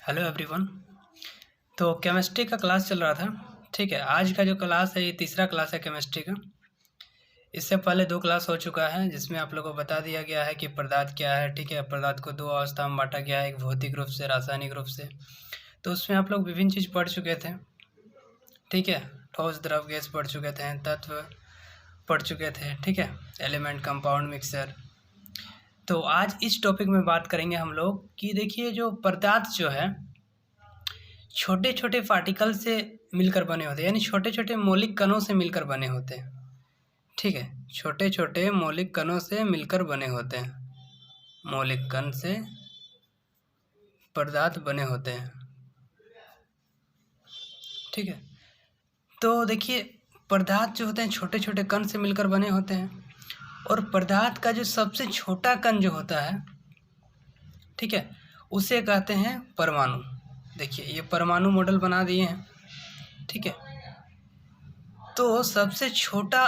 Hello everyone. तो chemistry का class चल रहा था। ठीक है, आज का जो क्लास है ये तीसरा क्लास है केमिस्ट्री का। इससे पहले 2 क्लास हो चुका है जिसमें आप लोगों को बता दिया गया है कि पदार्थ क्या है। ठीक है, पदार्थ को 2 अवस्था में बांटा गया है, एक भौतिक रूप से, रासायनिक रूप से। तो उसमें आप लोग विभिन्न चीज़ पढ़ चुके थे। ठीक है, ठोस, द्रव, गैस पढ़ चुके थे, तत्व पढ़ चुके थे। ठीक है, एलिमेंट, कंपाउंड, मिक्सर। तो आज इस टॉपिक में बात करेंगे हम लोग कि देखिए जो पदार्थ जो है छोटे छोटे पार्टिकल से मिलकर बने होते हैं, यानी छोटे छोटे मौलिक कणों से मिलकर बने होते हैं। ठीक है, छोटे छोटे मौलिक कणों से मिलकर बने होते हैं। मौलिक कण से पदार्थ बने होते हैं। ठीक है, तो देखिए पदार्थ जो होते हैं छोटे छोटे कण से मिलकर बने होते हैं। और पदार्थ का जो सबसे छोटा कण जो होता है, ठीक है, उसे कहते हैं परमाणु। देखिए ये परमाणु मॉडल बना दिए हैं। ठीक है, तो सबसे छोटा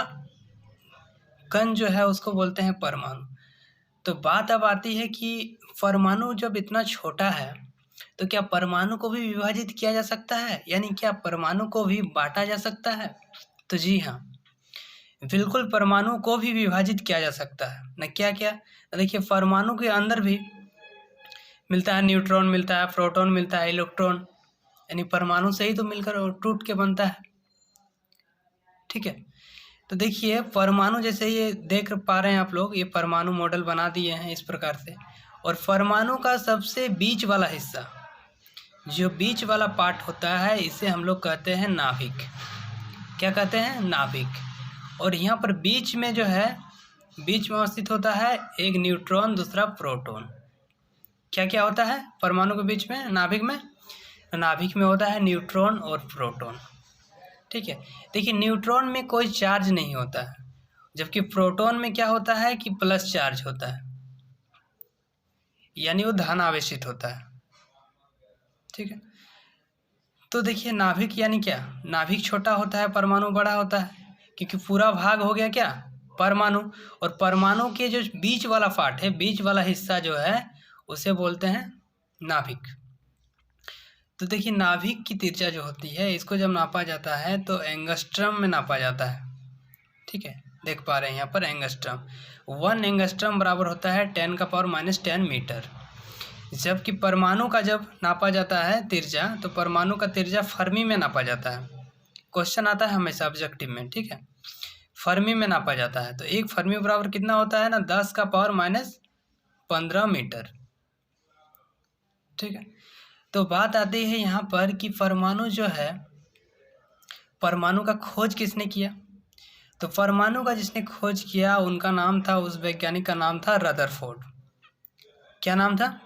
कण जो है उसको बोलते हैं परमाणु। तो बात अब आती है कि परमाणु जब इतना छोटा है तो क्या परमाणु को भी विभाजित किया जा सकता है, यानी क्या परमाणु को भी बांटा जा सकता है? तो जी हाँ, बिल्कुल परमाणु को भी विभाजित किया जा सकता है न। क्या क्या? देखिए परमाणु के अंदर भी मिलता है, न्यूट्रॉन मिलता है, प्रोटॉन मिलता है, इलेक्ट्रॉन, यानी परमाणु से ही तो मिलकर टूट के बनता है। ठीक है, तो देखिए परमाणु जैसे ये देख पा रहे हैं आप लोग, ये परमाणु मॉडल बना दिए हैं इस प्रकार से। और परमाणु का सबसे बीच वाला हिस्सा, जो बीच वाला पार्ट होता है, इसे हम लोग कहते हैं नाभिक। क्या कहते हैं? नाभिक। और यहाँ पर बीच में जो है, बीच में अवस्थित होता है एक न्यूट्रॉन, दूसरा प्रोटॉन। क्या क्या होता है परमाणु के बीच में, नाभिक में? नाभिक में होता है न्यूट्रॉन और प्रोटॉन। ठीक है, देखिए न्यूट्रॉन में कोई चार्ज नहीं होता है, जबकि प्रोटॉन में क्या होता है कि प्लस चार्ज होता है, यानी वो धन आवेशित होता है। ठीक है, तो देखिए नाभिक यानी क्या? नाभिक छोटा होता है, परमाणु बड़ा होता है, क्योंकि पूरा भाग हो गया क्या? परमाणु। और परमाणु के जो बीच वाला पार्ट है, बीच वाला हिस्सा जो है, उसे बोलते हैं नाभिक। तो देखिए नाभिक की त्रिज्या जो होती है, इसको जब नापा जाता है तो एंगस्ट्रम में नापा जाता है। ठीक है, देख पा रहे हैं यहाँ पर एंगस्ट्रम। 1 एंगस्ट्रम बराबर होता है 10⁻⁻10 मीटर। जबकि परमाणु का जब नापा जाता है त्रिज्या, तो परमाणु का त्रिज्या फर्मी में नापा जाता है। क्वेश्चन आता है हमेशा ऑब्जेक्टिव में। ठीक है, फर्मी में नापा जाता है, तो 1 फर्मी बराबर कितना होता है ना? 10⁻⁻15 मीटर। ठीक है, तो बात आती है यहाँ पर कि परमाणु जो है, परमाणु का खोज किसने किया? तो परमाणु का जिसने खोज किया उनका नाम था, उस वैज्ञानिक का नाम था रदरफोर्ड। क्या नाम था?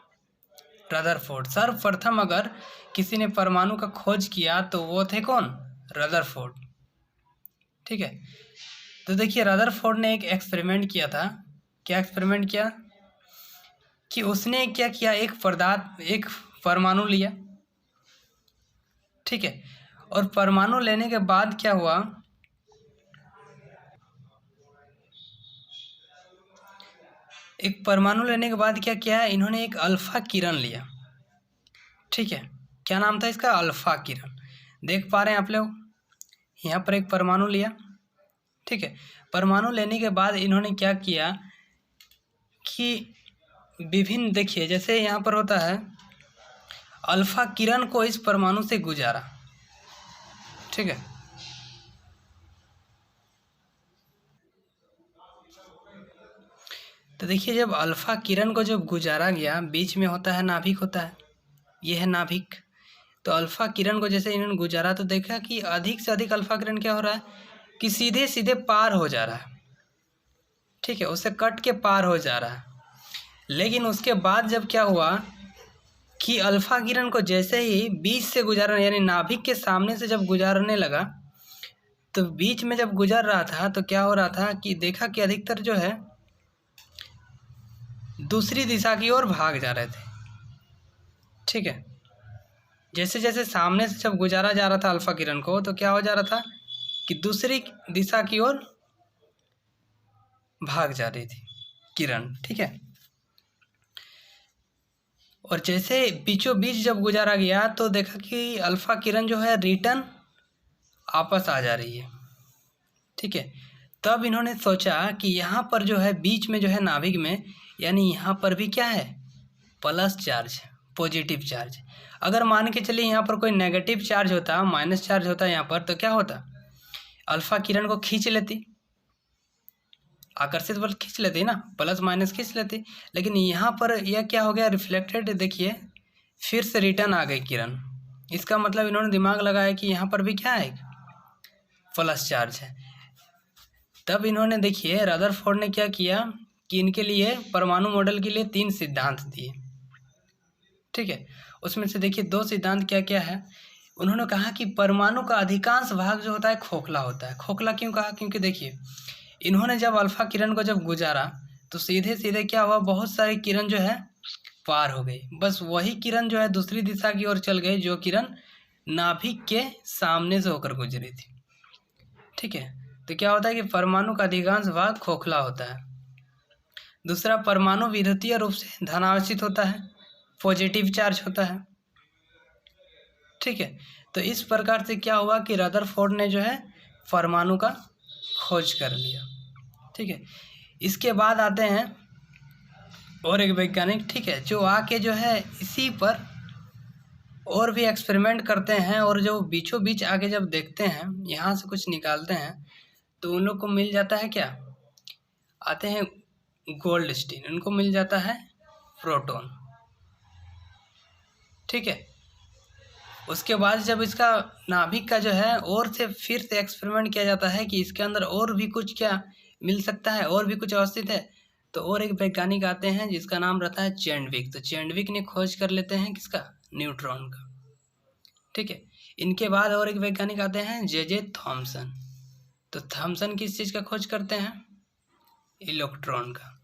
रदरफोर्ड। सर्वप्रथम अगर किसी ने परमाणु का खोज किया तो वो थे कौन? रदरफोर्ड। ठीक है, तो देखिए रदरफोर्ड ने एक एक्सपेरिमेंट किया था। क्या एक्सपेरिमेंट किया? कि उसने क्या किया, एक परमाणु लिया। ठीक है, और परमाणु लेने के बाद क्या हुआ, एक परमाणु लेने के बाद क्या किया, इन्होंने एक अल्फा किरण लिया। ठीक है, क्या नाम था इसका? अल्फा किरण। देख पा रहे हैं आप लोग, यहाँ पर एक परमाणु लिया। ठीक है, परमाणु लेने के बाद इन्होंने क्या किया कि विभिन्न, देखिए जैसे यहाँ पर होता है, अल्फा किरण को इस परमाणु से गुजारा। ठीक है, तो देखिए जब अल्फा किरण को जब गुजारा गया, बीच में होता है नाभिक होता है, ये है नाभिक। तो अल्फा किरण को जैसे इन्होंने गुजारा तो देखा कि अधिक से अधिक अल्फा किरण क्या हो रहा है कि सीधे सीधे पार हो जा रहा है। ठीक है, उसे कट के पार हो जा रहा है। लेकिन उसके बाद जब क्या हुआ कि अल्फा किरण को जैसे ही बीच से गुजारना, यानी नाभिक के सामने से जब गुजारने लगा, तो बीच में जब गुजर रहा था तो क्या हो रहा था कि देखा कि अधिकतर जो है दूसरी दिशा की ओर भाग जा रहे थे। ठीक है, जैसे जैसे सामने से जब गुजारा जा रहा था अल्फा किरण को, तो क्या हो जा रहा था कि दूसरी दिशा की ओर भाग जा रही थी किरण। ठीक है, और जैसे बीचों बीच जब गुजारा गया तो देखा कि अल्फ़ा किरण जो है रिटर्न आपस आ जा रही है, ठीक है। तब इन्होंने सोचा कि यहाँ पर जो है बीच में जो है नाभिक में, यानी यहाँ पर भी क्या है, प्लस चार्ज, पॉजिटिव चार्ज। अगर मान के चलिए यहाँ पर कोई नेगेटिव चार्ज होता, माइनस चार्ज होता यहाँ पर, तो क्या होता, अल्फ़ा किरण को खींच लेती, आकर्षित बल खींच लेती ना, प्लस माइनस खींच लेती। लेकिन यहाँ पर यह क्या हो गया, रिफ्लेक्टेड, देखिए फिर से रिटर्न आ गई किरण। इसका मतलब इन्होंने दिमाग लगाया कि यहाँ पर भी क्या है, प्लस चार्ज है। तब इन्होंने देखिए रदरफोर्ड ने क्या किया कि इनके लिए परमाणु मॉडल के लिए 3 सिद्धांत दिए, ठीक है। उसमें से देखिए 2 सिद्धांत क्या क्या है। उन्होंने कहा कि परमाणु का अधिकांश भाग जो होता है खोखला होता है। खोखला क्यों कहा, क्योंकि देखिए इन्होंने जब अल्फ़ा किरण को जब गुजारा तो सीधे सीधे क्या हुआ, बहुत सारी किरण जो है पार हो गई, बस वही किरण जो है दूसरी दिशा की ओर चल गई जो किरण नाभिक के सामने से होकर गुजरी थी, ठीक है। तो क्या होता है कि परमाणु का अधिकांश भाग खोखला होता है। दूसरा, परमाणु विद्युतीय रूप से धनावेशित होता है, पॉजिटिव चार्ज होता है, ठीक है। तो इस प्रकार से क्या हुआ कि रदरफोर्ड ने जो है परमाणु का खोज कर लिया, ठीक है। इसके बाद आते हैं और एक वैज्ञानिक, ठीक है, जो आके जो है इसी पर और भी एक्सपेरिमेंट करते हैं, और जो बीचों बीच आके जब देखते हैं, यहाँ से कुछ निकालते हैं, तो उन लोग को मिल जाता है क्या, आते हैं गोल्डस्टीन, उनको मिल जाता है प्रोटॉन, ठीक है। उसके बाद जब इसका नाभिक का जो है और से फिर से एक्सपेरिमेंट किया जाता है कि इसके अंदर और भी कुछ क्या मिल सकता है, और भी कुछ अवस्थित है, तो और एक वैज्ञानिक आते हैं जिसका नाम रहता है चैंडविक। तो चैंडविक ने खोज कर लेते हैं किसका, न्यूट्रॉन का, ठीक है। इनके बाद और एक वैज्ञानिक आते हैं जे थॉमसन। तो थॉमसन किस चीज़ का खोज करते हैं, इलेक्ट्रॉन का।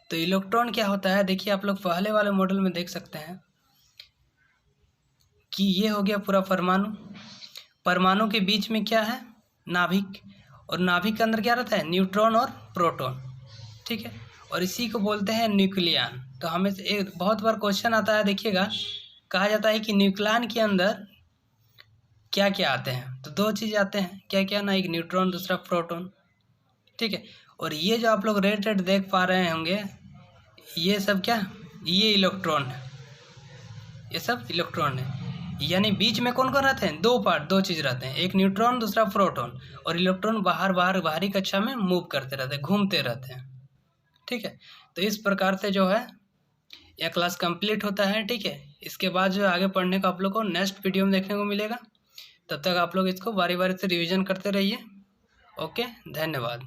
तो इलेक्ट्रॉन क्या होता है, देखिए आप लोग पहले वाले मॉडल में देख सकते हैं कि ये हो गया पूरा परमाणु, परमाणु के बीच में क्या है, नाभिक, और नाभिक के अंदर क्या रहता है, न्यूट्रॉन और प्रोटॉन, ठीक है। और इसी को बोलते हैं न्यूक्लियन। तो हमें एक बहुत बार क्वेश्चन आता है, देखिएगा, कहा जाता है कि न्यूक्लियन के अंदर क्या क्या आते हैं, तो 2 चीज़ आते हैं, क्या क्या ना, एक न्यूट्रॉन, दूसरा प्रोटॉन, ठीक है। और ये जो आप लोग रेड रेड देख पा रहे होंगे, ये सब क्या, ये इलेक्ट्रॉन है, ये सब इलेक्ट्रॉन है। यानी बीच में कौन कौन रहते हैं, 2 पार्ट, 2 चीज़ रहते हैं, एक न्यूट्रॉन, दूसरा प्रोटॉन। और इलेक्ट्रॉन बाहरी कक्षा में मूव करते रहते हैं, घूमते रहते हैं, ठीक है। तो इस प्रकार से जो है यह क्लास कंप्लीट होता है, ठीक है। इसके बाद जो आगे पढ़ने को आप लोग को नेक्स्ट वीडियो में देखने को मिलेगा। तब तक आप लोग इसको बारी बारी से रिवीजन करते रहिए। ओके, धन्यवाद।